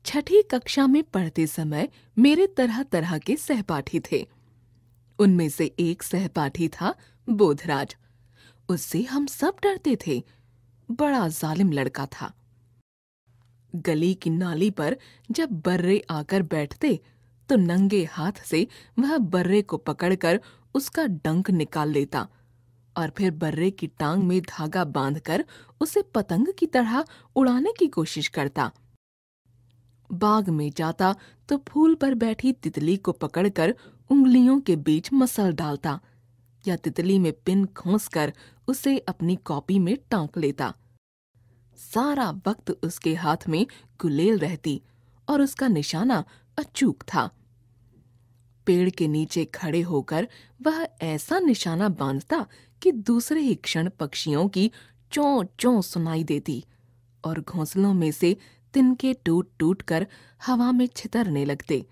छठी कक्षा में पढ़ते समय मेरे तरह तरह के सहपाठी थे। उनमें से एक सहपाठी था बोधराज। उससे हम सब डरते थे। बड़ा जालिम लड़का था। गली की नाली पर जब बर्रे आकर बैठते तो नंगे हाथ से वह बर्रे को पकड़कर उसका डंक निकाल लेता और फिर बर्रे की टांग में धागा बांधकर उसे पतंग की तरह उड़ाने की कोशिश करता। बाग में जाता तो फूल पर बैठी तितली को पकड़कर उंगलियों के बीच मसल डालता या तितली में पिन खोंसकर उसे अपनी कॉपी में टांक लेता। सारा वक्त उसके हाथ में गुलेल रहती और उसका निशाना अचूक था। पेड़ के नीचे खड़े होकर वह ऐसा निशाना बांधता कि दूसरे ही क्षण पक्षियों की चों चों सुनाई देती और घोंसलों में से तिनके टूट टूट कर हवा में छितरने लगते,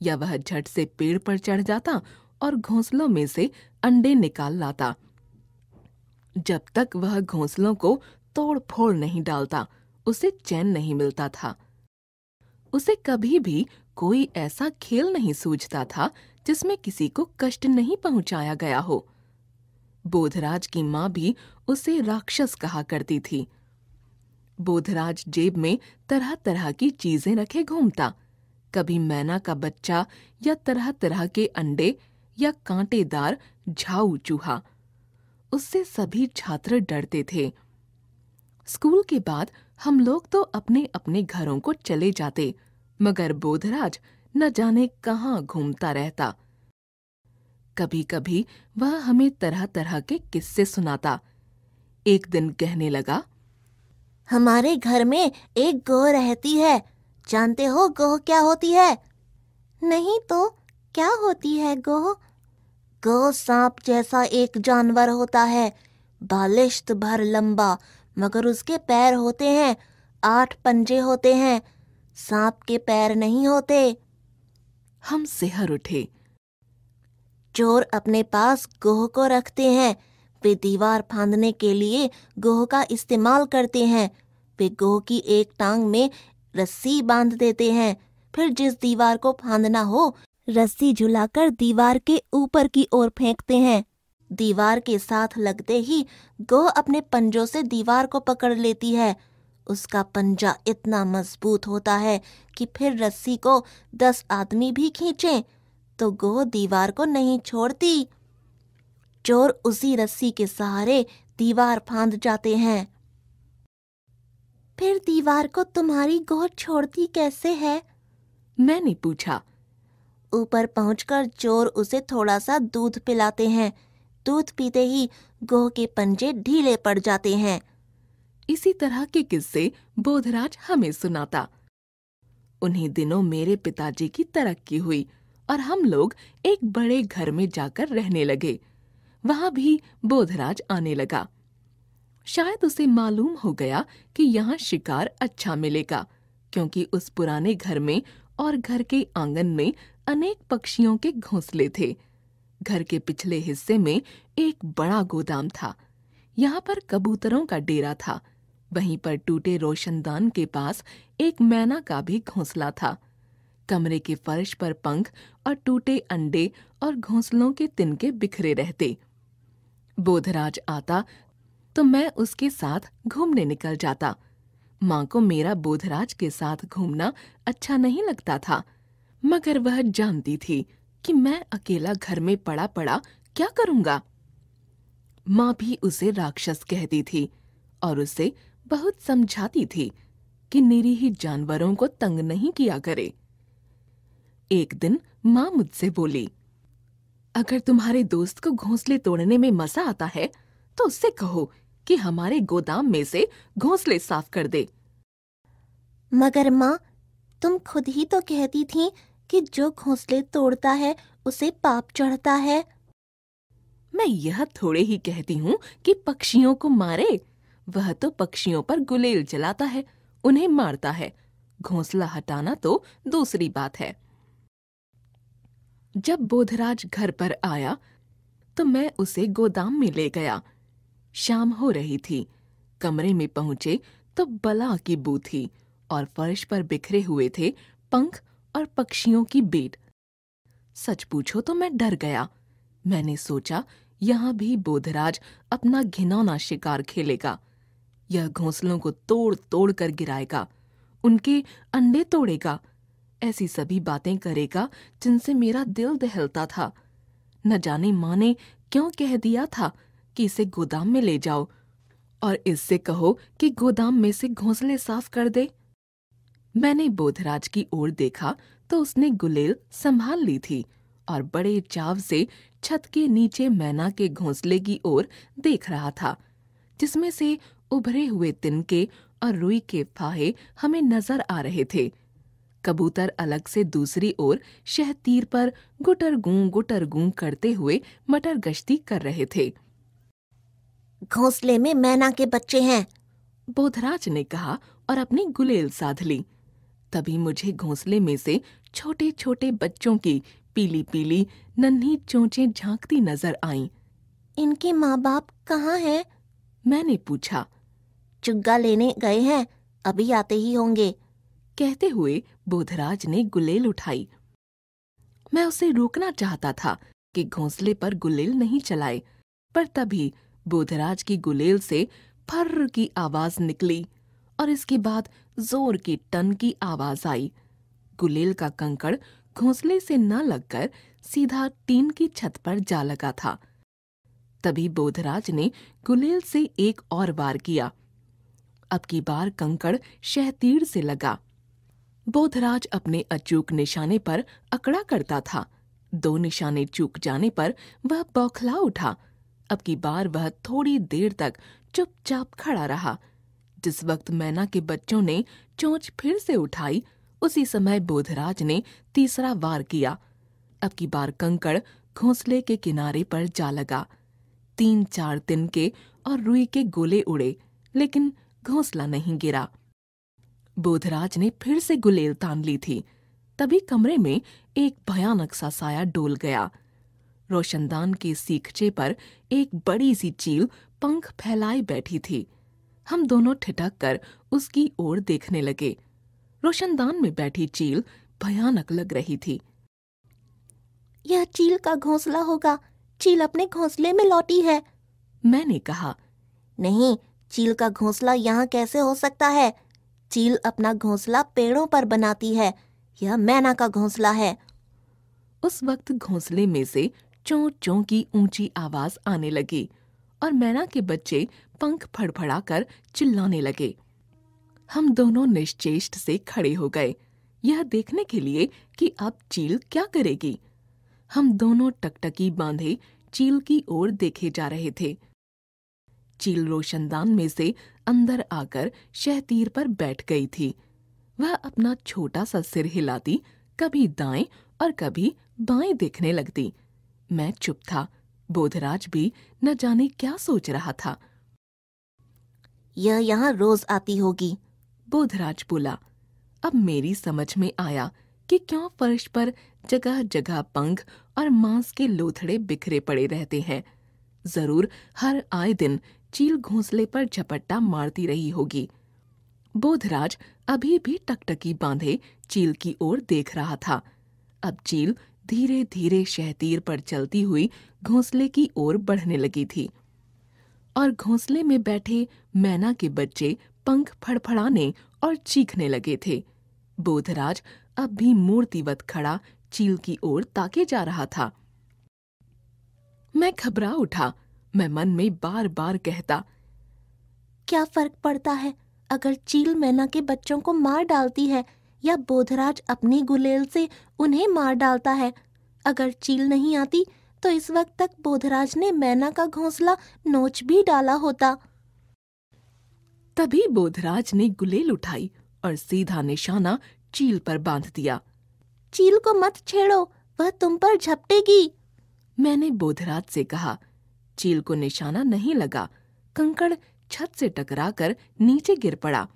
या वह झट से पेड़ पर चढ़ जाता और घोंसलों में से अंडे निकाल लाता। जब तक वह घोंसलों को तोड़ फोड़ नहीं डालता उसे चैन नहीं मिलता था। उसे कभी भी कोई ऐसा खेल नहीं सूझता था जिसमें किसी को कष्ट नहीं पहुंचाया गया हो। बोधराज की माँ भी उसे राक्षस कहा करती थी। बोधराज जेब में तरह तरह की चीजें रखे घूमता, कभी मैना का बच्चा या तरह तरह के अंडे या कांटेदार झाऊ चूहा। उससे सभी छात्र डरते थे। स्कूल के बाद हम लोग तो अपने अपने घरों को चले जाते, मगर बोधराज न जाने कहाँ घूमता रहता। कभी कभी वह हमें तरह तरह के किस्से सुनाता। एक दिन कहने लगा, हमारे घर में एक गौ रहती है। जानते हो गौ क्या होती है? नहीं तो क्या होती है गौ? गौ सांप जैसा एक जानवर होता है, बालिश्त भर लंबा, मगर उसके पैर होते हैं, 8 पंजे होते हैं। सांप के पैर नहीं होते। हम सिहर उठे। चोर अपने पास गोह को रखते हैं। वे दीवार फांदने के लिए गोह का इस्तेमाल करते हैं। वे गोह की एक टांग में रस्सी बांध देते हैं, फिर जिस दीवार को फांदना हो रस्सी झुलाकर दीवार के ऊपर की ओर फेंकते हैं। दीवार के साथ लगते ही गोह अपने पंजों से दीवार को पकड़ लेती है। उसका पंजा इतना मजबूत होता है कि फिर रस्सी को 10 आदमी भी खींचें तो गोह दीवार को नहीं छोड़ती। चोर उसी रस्सी के सहारे दीवार फांद जाते हैं। फिर दीवार को तुम्हारी गोह छोड़ती कैसे है? मैंने पूछा। ऊपर पहुंचकर चोर उसे थोड़ा सा दूध पिलाते हैं। दूध पीते ही गोह के पंजे ढीले पड़ जाते हैं। इसी तरह के किस्से बोधराज हमें सुनाता। उन्हीं दिनों मेरे पिताजी की तरक्की हुई और हम लोग एक बड़े घर में जाकर रहने लगे। वहां भी बोधराज आने लगा। शायद उसे मालूम हो गया कि यहाँ शिकार अच्छा मिलेगा, क्योंकि उस पुराने घर में और घर के आंगन में अनेक पक्षियों के घोंसले थे। घर के पिछले हिस्से में एक बड़ा गोदाम था। यहाँ पर कबूतरों का डेरा था। वहीं पर टूटे रोशनदान के पास एक मैना का भी घोंसला था। कमरे के फर्श पर पंख और टूटे अंडे और घोंसलों के तिनके बिखरे रहते। बोधराज आता तो मैं उसके साथ घूमने निकल जाता। माँ को मेरा बोधराज के साथ घूमना अच्छा नहीं लगता था, मगर वह जानती थी कि मैं अकेला घर में पड़ा पड़ा क्या करूँगा। माँ भी उसे राक्षस कहती थी और उसे बहुत समझाती थी कि निरीह जानवरों को तंग नहीं किया करे। एक दिन माँ मुझसे बोली, अगर तुम्हारे दोस्त को घोंसले तोड़ने में मजा आता है तो उससे कहो कि हमारे गोदाम में से घोंसले साफ कर दे। मगर माँ, तुम खुद ही तो कहती थी कि जो घोंसले तोड़ता है उसे पाप चढ़ता है। मैं यह थोड़े ही कहती हूँ कि पक्षियों को मारे। वह तो पक्षियों पर गुलेल जलाता है, उन्हें मारता है। घोंसला हटाना तो दूसरी बात है। जब बोधराज घर पर आया तो मैं उसे गोदाम में ले गया। शाम हो रही थी। कमरे में पहुंचे तो बला की बू थी और फर्श पर बिखरे हुए थे पंख और पक्षियों की बीट। सच पूछो तो मैं डर गया। मैंने सोचा यहाँ भी बोधराज अपना घिनौना शिकार खेलेगा। यह घोंसलों को तोड़ तोड़ कर गिराएगा, उनके अंडे तोड़ेगा, ऐसी सभी बातें करेगा जिनसे मेरा दिल दहलता था। न जाने माँ ने क्यों कह दिया था कि इसे गोदाम में ले जाओ और इससे कहो कि गोदाम में से घोंसले साफ कर दे। मैंने बोधराज की ओर देखा तो उसने गुलेल संभाल ली थी और बड़े चाव से छत के नीचे मैना के घोंसले की ओर देख रहा था, जिसमें से उभरे हुए तिनके और रुई के फाहे हमें नजर आ रहे थे। कबूतर अलग से दूसरी ओर शहतीर पर गुटर गूं करते हुए मटर गश्ती कर रहे थे। घोंसले में मैना के बच्चे हैं, बोधराज ने कहा और अपनी गुलेल साध ली। तभी मुझे घोंसले में से छोटे छोटे बच्चों की पीली पीली नन्ही चोंचें झांकती नजर आईं। इनके माँ बाप कहाँ हैं? मैंने पूछा। चुग्गा लेने गए हैं, अभी आते ही होंगे, कहते हुए बोधराज ने गुलेल उठाई। मैं उसे रोकना चाहता था कि घोंसले पर गुलेल नहीं चलाए, पर तभी बोधराज की गुलेल से फर्र की आवाज निकली और इसके बाद जोर की टन की आवाज आई। गुलेल का कंकड़ घोंसले से न लगकर सीधा टीन की छत पर जा लगा था। तभी बोधराज ने गुलेल से एक और वार किया। अब की बार कंकड़ शहतीर से लगा। बोधराज अपने अचूक निशाने पर अकड़ा करता था। 2 निशाने चूक जाने पर वह बौखला उठा। अब की बार वह थोड़ी देर तक चुपचाप खड़ा रहा। जिस वक्त मैना के बच्चों ने चोंच फिर से उठाई, उसी समय बोधराज ने तीसरा वार किया। अब की बार कंकड़ घोंसले के किनारे पर जा लगा। 3-4 तिनके और रुई के गोले उड़े, लेकिन घोंसला नहीं गिरा। बोधराज ने फिर से गुलेल तान ली थी। तभी कमरे में एक भयानक सा साया डोल गया। रोशनदान के सीखचे पर एक बड़ी सी चील पंख फैलाए बैठी थी। हम दोनों ठिठक कर उसकी ओर देखने लगे। रोशनदान में बैठी चील भयानक लग रही थी। यह चील का घोंसला होगा, चील अपने घोंसले में लौटी है, मैंने कहा। नहीं, चील का घोंसला यहाँ कैसे हो सकता है? चील अपना घोंसला पेड़ों पर बनाती है, यह मैना का घोंसला है। उस वक्त घोंसले में से चों चों की ऊंची आवाज आने लगी और मैना के बच्चे पंख फड़फड़ाकर चिल्लाने लगे। हम दोनों निश्चेष्ट से खड़े हो गए, यह देखने के लिए कि अब चील क्या करेगी। हम दोनों टकटकी बांधे चील की ओर देखे जा रहे थे। चील रोशनदान में से अंदर आकर शहतीर पर बैठ गई थी। वह अपना छोटा सा सिर हिलाती, कभी दाएं और कभी बाएं देखने लगती। मैं चुप था। बोधराज भी न जाने क्या सोच रहा था। यह यहाँ रोज आती होगी, बोधराज बोला। अब मेरी समझ में आया कि क्यों फर्श पर जगह जगह पंख और मांस के लोथड़े बिखरे पड़े रहते हैं। जरूर हर आए दिन चील घोंसले पर झपट्टा मारती रही होगी। बोधराज अभी भी टकटकी बांधे चील की ओर देख रहा था। अब चील धीरे धीरे शहतीर पर चलती हुई घोंसले की ओर बढ़ने लगी थी और घोंसले में बैठे मैना के बच्चे पंख फड़फड़ाने और चीखने लगे थे। बोधराज अब भी मूर्तिवत खड़ा चील की ओर ताके जा रहा था। मैं घबरा उठा। मैं मन में बार बार कहता, क्या फर्क पड़ता है अगर चील मैना के बच्चों को मार डालती है या बोधराज अपनी गुलेल से उन्हें मार डालता है? अगर चील नहीं आती तो इस वक्त तक बोधराज ने मैना का घोंसला नोच भी डाला होता। तभी बोधराज ने गुलेल उठाई और सीधा निशाना चील पर बांध दिया। चील को मत छेड़ो, वह तुम पर झपटेगी, मैंने बोधराज से कहा। चील को निशाना नहीं लगा। कंकड़ छत से टकराकर नीचे गिर पड़ा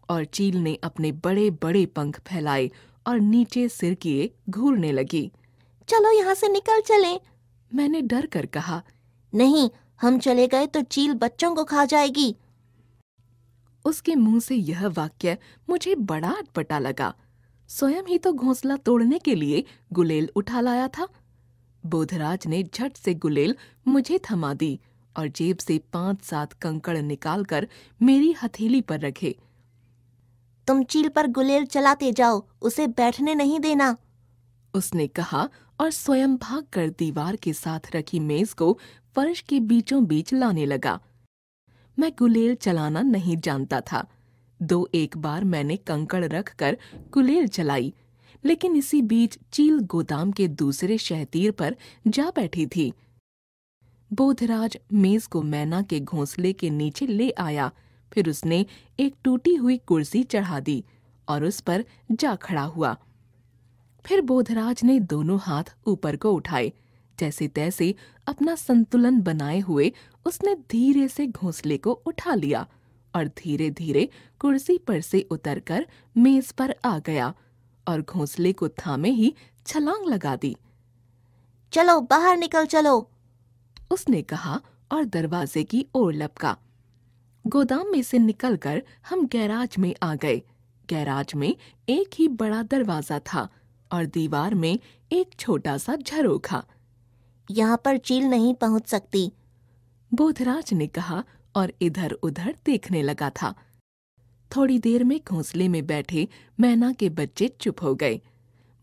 और चील ने अपने बड़े बड़े पंख फैलाए और नीचे सिर किए घूरने लगी। चलो यहाँ से निकल चलें, मैंने डर कर कहा। नहीं, हम चले गए तो चील बच्चों को खा जाएगी। उसके मुंह से यह वाक्य मुझे बड़ा अटपटा लगा। स्वयं ही तो घोंसला तोड़ने के लिए गुलेल उठा लाया था। बोधराज ने झट से गुलेल मुझे थमा दी और जेब से 5-7 कंकड़ निकालकर मेरी हथेली पर रखे। तुम चील पर गुलेल चलाते जाओ, उसे बैठने नहीं देना, उसने कहा और स्वयं भागकर दीवार के साथ रखी मेज को फर्श के बीचों बीच लाने लगा। मैं गुलेल चलाना नहीं जानता था। 2-1 बार मैंने कंकड़ रखकर गुलेल चलाई, लेकिन इसी बीच चील गोदाम के दूसरे शहतीर पर जा बैठी थी। बोधराज मेज को मैना के घोंसले के नीचे ले आया। फिर उसने एक टूटी हुई कुर्सी चढ़ा दी और उस पर जा खड़ा हुआ। फिर बोधराज ने दोनों हाथ ऊपर को उठाए। जैसे तैसे अपना संतुलन बनाए हुए उसने धीरे से घोंसले को उठा लिया और धीरे धीरे कुर्सी पर से उतरकर मेज पर आ गया और घोंसले को थामे ही छलांग लगा दी। चलो बाहर निकल चलो, उसने कहा और दरवाजे की ओर लपका। गोदाम में से निकलकर हम गैराज में आ गए। गैराज में एक ही बड़ा दरवाजा था और दीवार में एक छोटा सा झरोखा। यहाँ पर चील नहीं पहुँच सकती, बोधराज ने कहा और इधर उधर देखने लगा था। थोड़ी देर में घोंसले में बैठे मैना के बच्चे चुप हो गए।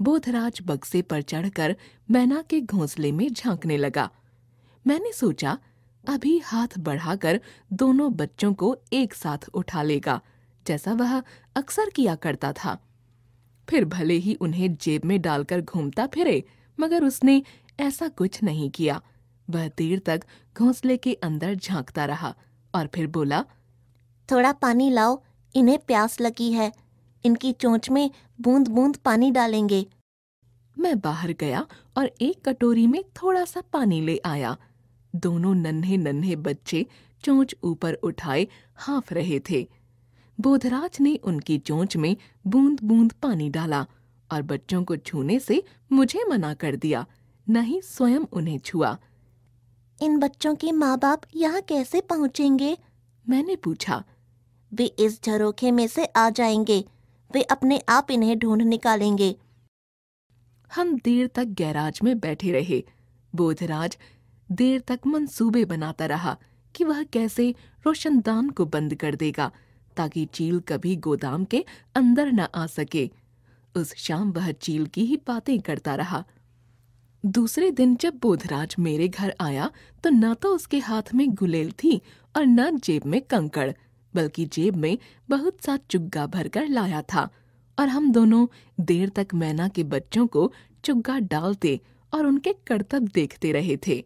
बोधराज बक्से पर चढ़कर मैना के घोंसले में झांकने लगा। मैंने सोचा अभी हाथ बढ़ाकर दोनों बच्चों को एक साथ उठा लेगा, जैसा वह अक्सर किया करता था। फिर भले ही उन्हें जेब में डालकर घूमता फिरे, मगर उसने ऐसा कुछ नहीं किया। वह देर तक घोंसले के अंदर झांकता रहा और फिर बोला, थोड़ा पानी लाओ, इन्हें प्यास लगी है, इनकी चोंच में बूंद बूंद पानी डालेंगे। मैं बाहर गया और एक कटोरी में थोड़ा सा पानी ले आया। दोनों नन्हे नन्हे बच्चे चोंच ऊपर उठाए हाँफ रहे थे। बोधराज ने उनकी चोंच में बूंद बूंद पानी डाला और बच्चों को छूने से मुझे मना कर दिया, नहीं स्वयं उन्हें छुआ। इन बच्चों के माँ बाप यहाँ कैसे पहुँचेंगे? मैंने पूछा। वे इस झरोखे में से आ जाएंगे, वे अपने आप इन्हें ढूंढ निकालेंगे। हम देर तक गैराज में बैठे रहे। बोधराज देर तक मंसूबे बनाता रहा कि वह कैसे रोशनदान को बंद कर देगा ताकि चील कभी गोदाम के अंदर न आ सके। उस शाम वह चील की ही बातें करता रहा। दूसरे दिन जब बोधराज मेरे घर आया तो न तो उसके हाथ में गुलेल थी और न जेब में कंकड़, बल्कि जेब में बहुत सा चुग्गा भरकर लाया था और हम दोनों देर तक मैना के बच्चों को चुग्गा डालते और उनके करतब देखते रहे थे।